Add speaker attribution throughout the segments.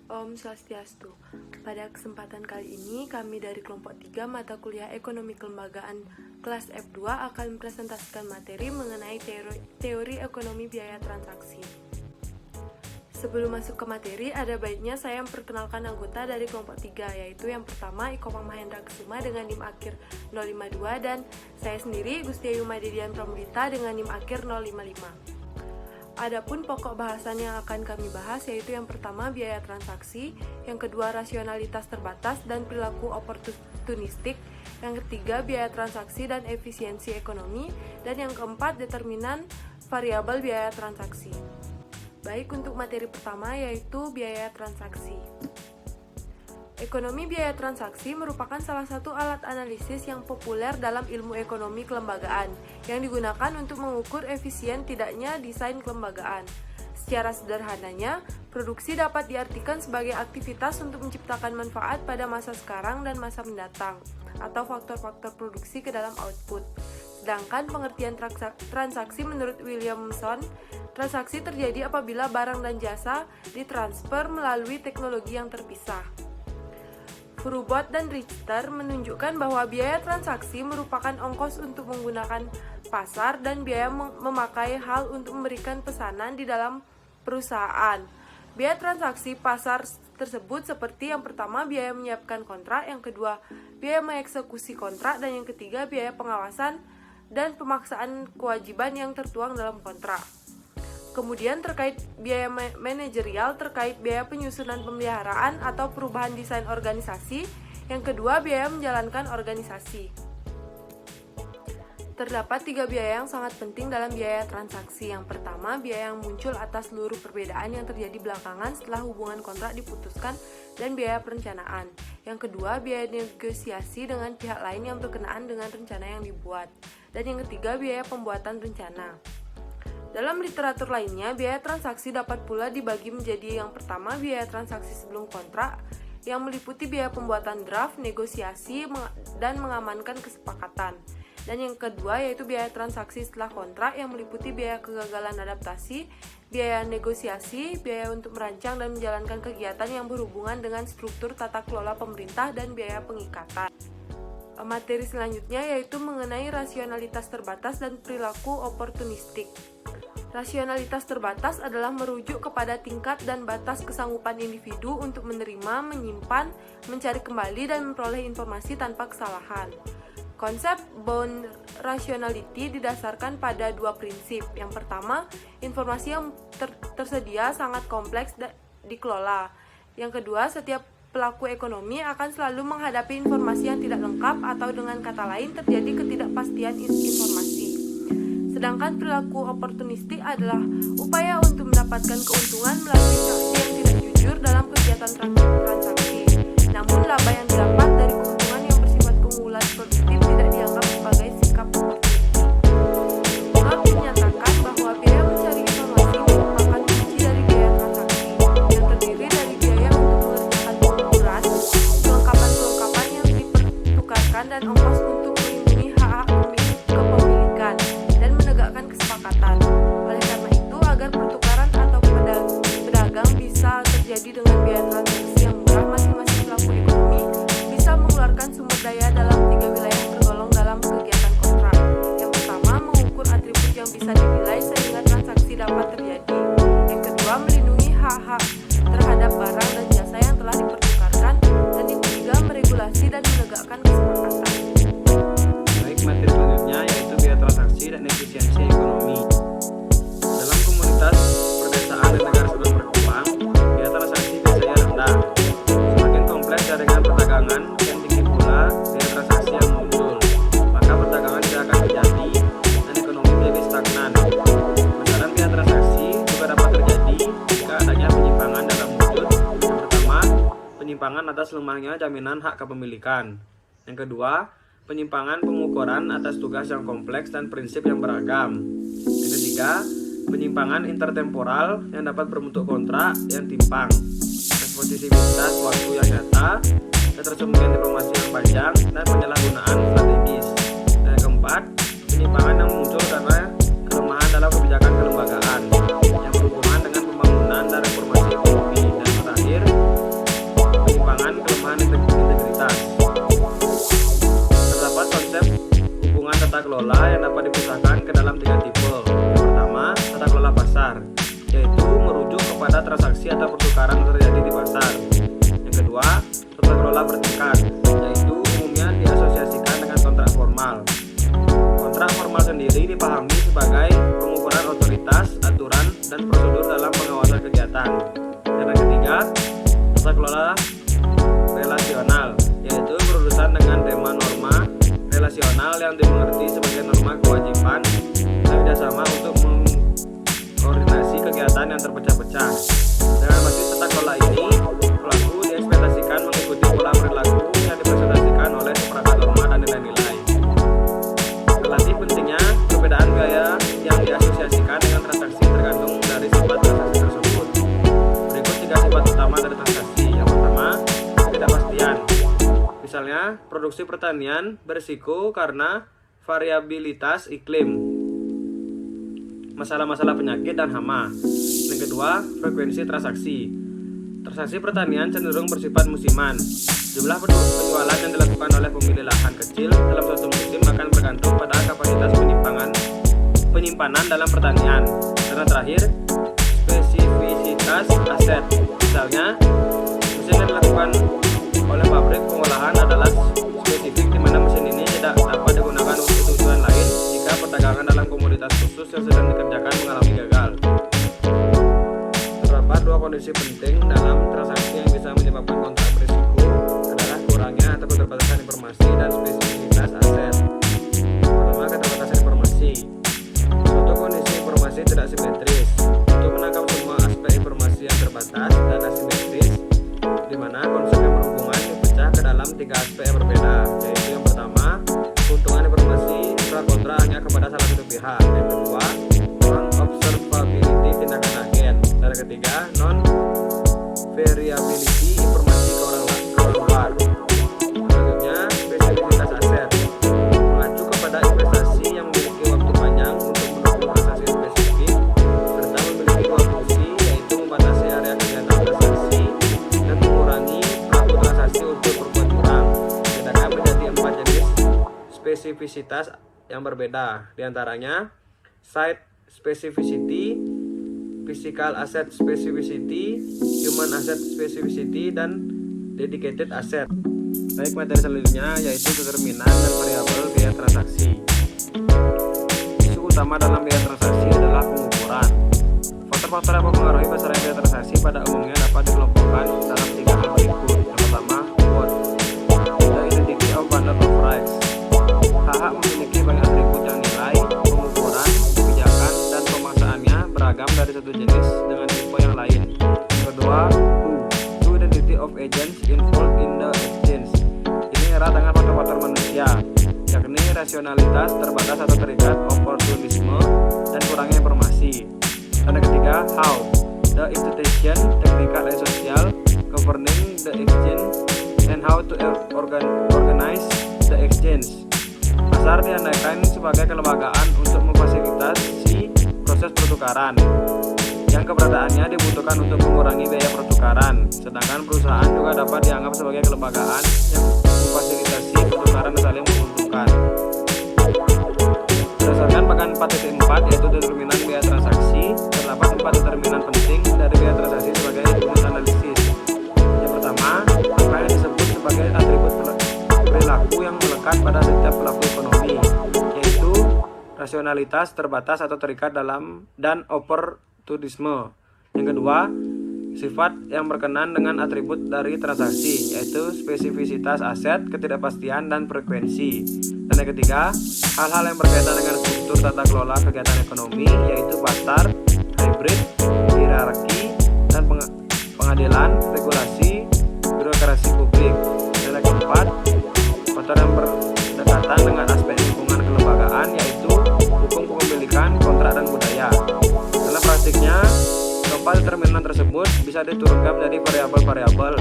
Speaker 1: Om Swastiastu. Pada kesempatan kali ini, kami dari kelompok 3 mata kuliah Ekonomi Kelembagaan kelas F2 akan mempresentasikan materi mengenai teori ekonomi biaya transaksi. Sebelum masuk ke materi, ada baiknya saya memperkenalkan anggota dari kelompok 3, yaitu yang pertama Iko Mahendra Kusuma dengan NIM akhir 052 dan saya sendiri Gusti Ayu Madedian Pramudita dengan NIM akhir 055. Adapun pokok bahasan yang akan kami bahas yaitu yang pertama biaya transaksi, yang kedua rasionalitas terbatas dan perilaku oportunistik, yang ketiga biaya transaksi dan efisiensi ekonomi, dan yang keempat determinan variabel biaya transaksi. Baik, untuk materi pertama yaitu biaya transaksi. Ekonomi biaya transaksi merupakan salah satu alat analisis yang populer dalam ilmu ekonomi kelembagaan yang digunakan untuk mengukur efisien tidaknya desain kelembagaan. Secara sederhananya, produksi dapat diartikan sebagai aktivitas untuk menciptakan manfaat pada masa sekarang dan masa mendatang, atau faktor-faktor produksi ke dalam output. Sedangkan pengertian transaksi menurut Williamson, transaksi terjadi apabila barang dan jasa ditransfer melalui teknologi yang terpisah. Froobot dan Richter menunjukkan bahwa biaya transaksi merupakan ongkos untuk menggunakan pasar dan biaya memakai hal untuk memberikan pesanan di dalam perusahaan. Biaya transaksi pasar tersebut seperti yang pertama biaya menyiapkan kontrak, yang kedua biaya mengeksekusi kontrak, dan yang ketiga biaya pengawasan dan pemaksaan kewajiban yang tertuang dalam kontrak. Kemudian terkait biaya manajerial, terkait biaya penyusunan pemeliharaan atau perubahan desain organisasi. Yang kedua, biaya menjalankan organisasi. Terdapat 3 biaya yang sangat penting dalam biaya transaksi. Yang pertama, biaya yang muncul atas seluruh perbedaan yang terjadi belakangan setelah hubungan kontrak diputuskan dan biaya perencanaan. Yang kedua, biaya negosiasi dengan pihak lain yang berkenaan dengan rencana yang dibuat. Dan yang ketiga, biaya pembuatan rencana. Dalam literatur lainnya, biaya transaksi dapat pula dibagi menjadi yang pertama biaya transaksi sebelum kontrak yang meliputi biaya pembuatan draft, negosiasi, dan mengamankan kesepakatan. Dan yang kedua yaitu biaya transaksi setelah kontrak yang meliputi biaya kegagalan adaptasi, biaya negosiasi, biaya untuk merancang dan menjalankan kegiatan yang berhubungan dengan struktur tata kelola pemerintah, dan biaya pengikatan. Materi selanjutnya yaitu mengenai rasionalitas terbatas dan perilaku oportunistik. Rasionalitas terbatas adalah merujuk kepada tingkat dan batas kesanggupan individu untuk menerima, menyimpan, mencari kembali, dan memperoleh informasi tanpa kesalahan. Konsep bound rationality didasarkan pada 2 prinsip. Yang pertama, informasi yang tersedia sangat kompleks dikelola. Yang kedua, setiap pelaku ekonomi akan selalu menghadapi informasi yang tidak lengkap atau dengan kata lain terjadi ketidakpastian informasi. Sedangkan perilaku oportunistik adalah upaya untuk mendapatkan keuntungan melalui transaksi yang tidak jujur dalam kegiatan transaksi. Namun laba yang didapat dari keuntungan yang bersifat keunggulan produktif tidak dianggap sebagai sikap oportunistik. Marx menyatakan bahwa biaya mencari informasi merupakan kunci dari biaya transaksi, yang terdiri dari biaya untuk mengerjakan pengukuran, kelengkapan yang dipertukarkan, dan ongkos untuk melindungi hak-hak kepemilikan dan menegakkan kesepakatan. Oleh karena itu, agar pertukaran atau pedagang bisa terjadi dengan biaya transaksi yang murah, masing-masing pelaku ekonomi bisa mengeluarkan sumber daya dalam 3 wilayah yang tergolong dalam kegiatan kontrak. Yang pertama, mengukur atribut yang bisa dinilai sehingga transaksi dapat terjadi. Yang kedua, melindungi hak-hak terhadap barang dan jasa yang telah dipertukarkan. Dan yang ketiga, meregulasi dan menegakkan kesepakatan.
Speaker 2: Baik, materi selanjutnya yaitu biaya transaksi dan efisiensi ekonomi. Dalam komunitas perdesaan dan negara sebelum berkembang, biaya transaksi biasanya rendah. Semakin kompleks jaringan perdagangan, yang tinggi pula biaya transaksi yang muncul, maka perdagangan tidak akan terjadi dan ekonomi menjadi stagnan. Besaran biaya transaksi juga dapat terjadi jika adanya penyimpangan dalam wujud. Yang pertama, penyimpangan atas lemahnya jaminan hak kepemilikan. Yang kedua, penyimpangan pengukuran atas tugas yang kompleks dan prinsip yang beragam. Yang ketiga, penyimpangan intertemporal yang dapat berbentuk kontrak yang timpang, eksklusivitas waktu yang nyata, ketersembunyian informasi yang panjang, dan penyalahgunaan strategis. Dan yang keempat, penyimpangan yang muncul karena kelemahan dalam kebijakan kelembagaan yang berhubungan dengan pembangunan dan reformasi ekonomi. Dan terakhir, tata kelola yang dapat dipisahkan ke dalam 3 tipe. Yang pertama, tata kelola pasar, yaitu merujuk kepada transaksi atau pertukaran yang terjadi di pasar. Yang kedua, tata kelola bertingkat, yaitu umumnya diasosiasikan dengan kontrak formal. Kontrak formal sendiri dipahami sebagai pengukuran otoritas, aturan, dan prosedur dalam pengawasan kegiatan. Dan yang ketiga, tata kelola relasional, yaitu berurusan dengan tema norma relasional yang dimengerti sebagai norma kewajiban dan kerjasama untuk mengkoordinasi kegiatan yang terpecah-pecah. Dengan basis tata kelola ini, pelaku diekspektasikan mengikuti pola perilaku yang dipresentasikan oleh seperangkat norma dan nilai-nilai. Relatif pentingnya perbedaan biaya yang diasosiasikan dengan transaksi tergantung dari sifat transaksi tersebut. Berikut 3 sifat utama dari transaksi. Yang pertama, ketidakpastian. Misalnya, produksi pertanian berisiko karena variabilitas iklim, masalah-masalah penyakit dan hama. Yang kedua, frekuensi transaksi. Transaksi pertanian cenderung bersifat musiman. Jumlah penjualan yang dilakukan oleh pemilik lahan kecil dalam suatu musim akan bergantung pada kapasitas penyimpanan dalam pertanian. Dan yang terakhir, spesifisitas aset. Misalnya, mesin yang dilakukan oleh pabrik pengolahan adalah spesifik di mana mesin ini tidak dapat digunakan untuk tujuan lain jika perdagangan dalam komoditas khusus yang sedang dikerjakan mengalami gagal. Terdapat 2 kondisi penting dalam transaksi yang bisa menyebabkan kontrak berisiko adalah kurangnya atau keterbatasan informasi dan spesifisitas aset. Pertama, keterbatasan informasi. Suatu kondisi informasi tidak simetris. Untuk menangkap semua aspek informasi yang terbatas dan asimetris, di mana konsep yang berhubungan dipecah ke dalam 3 aspek yang berbeda, yaitu yang pertama, keuntungan informasi pro kontra hanya kepada salah satu pihak. Yang kedua, non-observability tindakan agen. Dan yang ketiga, non-variability informasi ke orang luar. Selanjutnya, spesifisitas aset. Mengacu kepada investasi yang memiliki waktu panjang untuk mendukung transaksi spesifik, serta memiliki 2 fungsi, yaitu membatasi area kegiatan transaksi dan mengurangi pelaku transaksi untuk berbuat curang. Bedakan menjadi 4 jenis spesifisitas yang berbeda, diantaranya site specificity, physical asset specificity, human asset specificity, dan dedicated asset. Baik, materi selanjutnya yaitu determinan dan variabel biaya transaksi. Isu utama dalam biaya transaksi adalah pengukuran. Faktor-faktor yang mempengaruhi besaran biaya transaksi pada umumnya dapat dikelompokkan dalam 3 hal berikut. Yang pertama, WOT, the identity of bundle of rights. Hak memiliki banyak atribut yang nilai, pengukuran, kebijakan, dan pemaksaannya beragam dari satu jenis dengan tipe yang lain. Yang kedua, who, the identity of agents involved in the exchange. Ini erat dengan faktor-faktor manusia, yakni rasionalitas terbatas atau terikat, oportunisme, dan kurangnya informasi. Dan yang ketiga, how, the institution, technical and social, governing the exchange, and how to organize the exchange. Pasar diandaikan sebagai kelembagaan untuk memfasilitasi proses pertukaran, yang keberadaannya dibutuhkan untuk mengurangi biaya pertukaran. Sedangkan perusahaan juga dapat dianggap sebagai kelembagaan yang memfasilitasi pertukaran yang saling menguntungkan. Berdasarkan bagian 4.4, yaitu determinan biaya transaksi, terdapat 4 determinan penting dari biaya transaksi sebagai unit analisis. Yang pertama, apa yang disebut sebagai atribut perilaku yang melekat pada setiap pelaku ekonomi, yaitu rasionalitas terbatas atau terikat dalam dan oportunisme. Yang kedua, sifat yang berkenan dengan atribut dari transaksi, yaitu spesifisitas aset, ketidakpastian, dan frekuensi. Dan yang ketiga, hal-hal yang berkaitan dengan struktur tata kelola kegiatan ekonomi, yaitu pasar, hybrid, hierarki, dan pengadilan, regulasi, birokrasi publik. Dan yang keempat, faktor yang berdekatan dengan aspek lingkungan kelembagaan, yaitu hukum kepemilikan, kontrak, dan budaya. Dalam praktiknya, keempat determinan tersebut bisa diturunkan menjadi variabel-variabel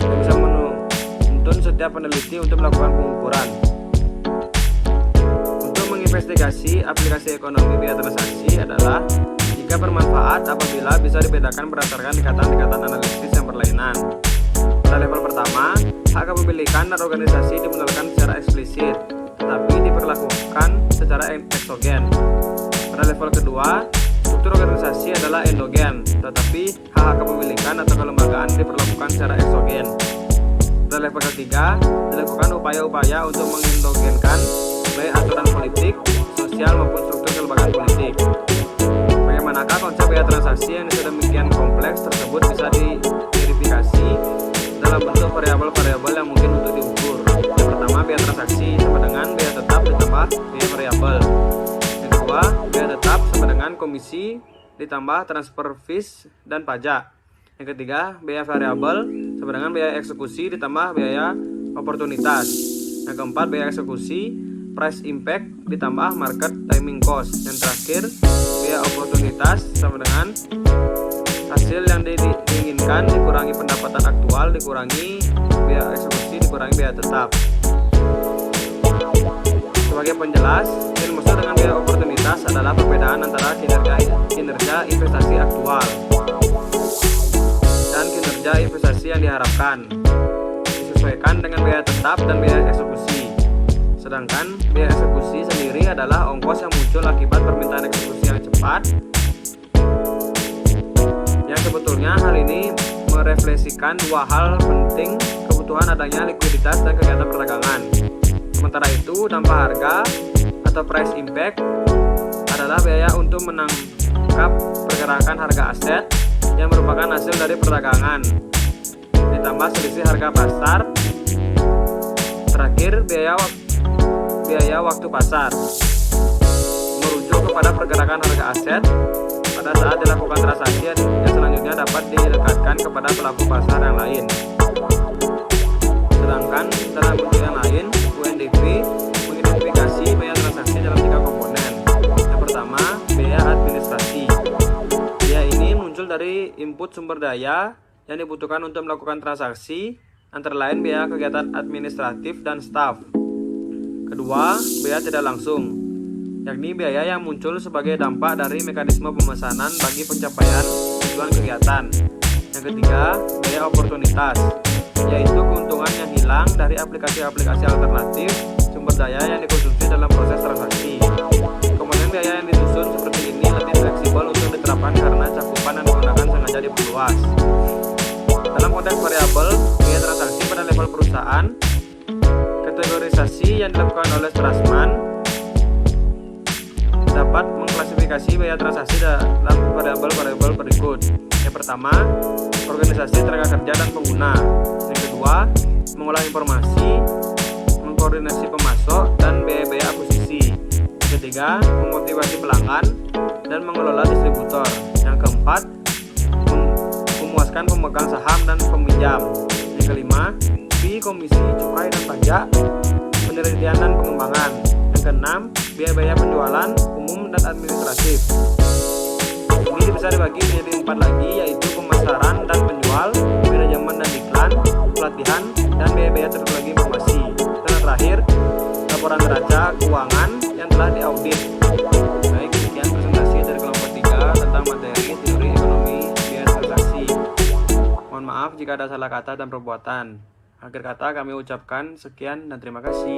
Speaker 2: yang bisa menuntun setiap peneliti untuk melakukan pengukuran. Untuk menginvestigasi aplikasi ekonomi biaya transaksi adalah jika bermanfaat apabila bisa dibedakan berdasarkan tingkatan-tingkatan analisis yang berlainan. Pada level pertama, hak kepemilikan dan organisasi dibenarkan secara eksplisit, tetapi diperlakukan secara eksogen. Pada level kedua, struktur organisasi adalah endogen, tetapi hak kepemilikan atau kelembagaan diperlakukan secara eksogen. Pada level ketiga, dilakukan upaya-upaya untuk mengendogenkan baik aturan politik, sosial maupun struktur kelembagaan politik. Bagaimanakah konsep biaya transaksi yang sedemikian kompleks tersebut bisa diverifikasi dalam bentuk variabel-variabel yang mungkin untuk diukur? Yang pertama, biaya transaksi sama dengan biaya tetap ditambah biaya variabel. Yang kedua, biaya tetap sama dengan komisi ditambah transfer fees dan pajak. Yang ketiga, biaya variabel sama dengan biaya eksekusi ditambah biaya oportunitas. Yang keempat, biaya eksekusi price impact ditambah market timing cost. Yang terakhir, biaya oportunitas sama dengan hasil yang diinginkan dikurangi pendapatan aktual dikurangi biaya eksekusi dikurangi biaya tetap. Sebagai penjelas, yang dimaksud dengan biaya oportunitas adalah perbedaan antara kinerja investasi aktual dan kinerja investasi yang diharapkan, disesuaikan dengan biaya tetap dan biaya eksekusi. Sedangkan biaya eksekusi sendiri adalah ongkos yang muncul akibat permintaan eksekusi yang cepat, yang sebetulnya hal ini merefleksikan dua hal penting, kebutuhan adanya likuiditas dan kegiatan perdagangan. Sementara itu, dampak harga atau price impact adalah biaya untuk menangkap pergerakan harga aset yang merupakan hasil dari perdagangan ditambah selisih harga pasar. Terakhir, biaya waktu pasar merujuk kepada pergerakan harga aset pada saat dilakukan transaksi yang selanjutnya dapat dilekatkan kepada pelaku pasar yang lain. Sedangkan dalam bentuk yang lain, UNDP mengidentifikasi biaya transaksi dalam 3 komponen. Yang pertama, biaya administrasi. Biaya ini muncul dari input sumber daya yang dibutuhkan untuk melakukan transaksi, antara lain biaya kegiatan administratif dan staf. Kedua, biaya tidak langsung, yakni biaya yang muncul sebagai dampak dari mekanisme pemesanan bagi pencapaian tujuan kegiatan. Yang ketiga, biaya oportunitas, yaitu keuntungan yang hilang dari aplikasi-aplikasi alternatif sumber daya yang dikonsumsi dalam proses transaksi. Kemudian biaya yang disusun seperti ini lebih fleksibel untuk diterapkan karena cakupan yang digunakan sengaja diperluas. Dalam konteks variabel biaya transaksi pada level perusahaan, kategorisasi yang dilakukan oleh Strassman dapat mengklasifikasi biaya transaksi dalam variabel-variabel berikut. Yang pertama, organisasi tenaga kerja dan pengguna. Yang kedua, mengolah informasi, mengkoordinasi pemasok dan biaya-biaya akuisisi. Yang ketiga, memotivasi pelanggan dan mengelola distributor. Yang keempat, memuaskan pemegang saham dan peminjam. Yang kelima, fee, komisi, cukai dan pajak, penelitian dan pengembangan. Yang keenam, biaya-biaya penjualan umum dan administratif. Ini bisa dibagi menjadi 4 lagi, yaitu pemasaran dan penjual, manajemen dan iklan, pelatihan, dan biaya-biaya teknologi informasi. Dan terakhir, laporan neraca keuangan yang telah diaudit. Baik, sekian presentasi dari kelompok 3 tentang materi teori ekonomi biaya transaksi. Mohon maaf jika ada salah kata dan perbuatan. Akhir kata kami ucapkan sekian dan terima kasih.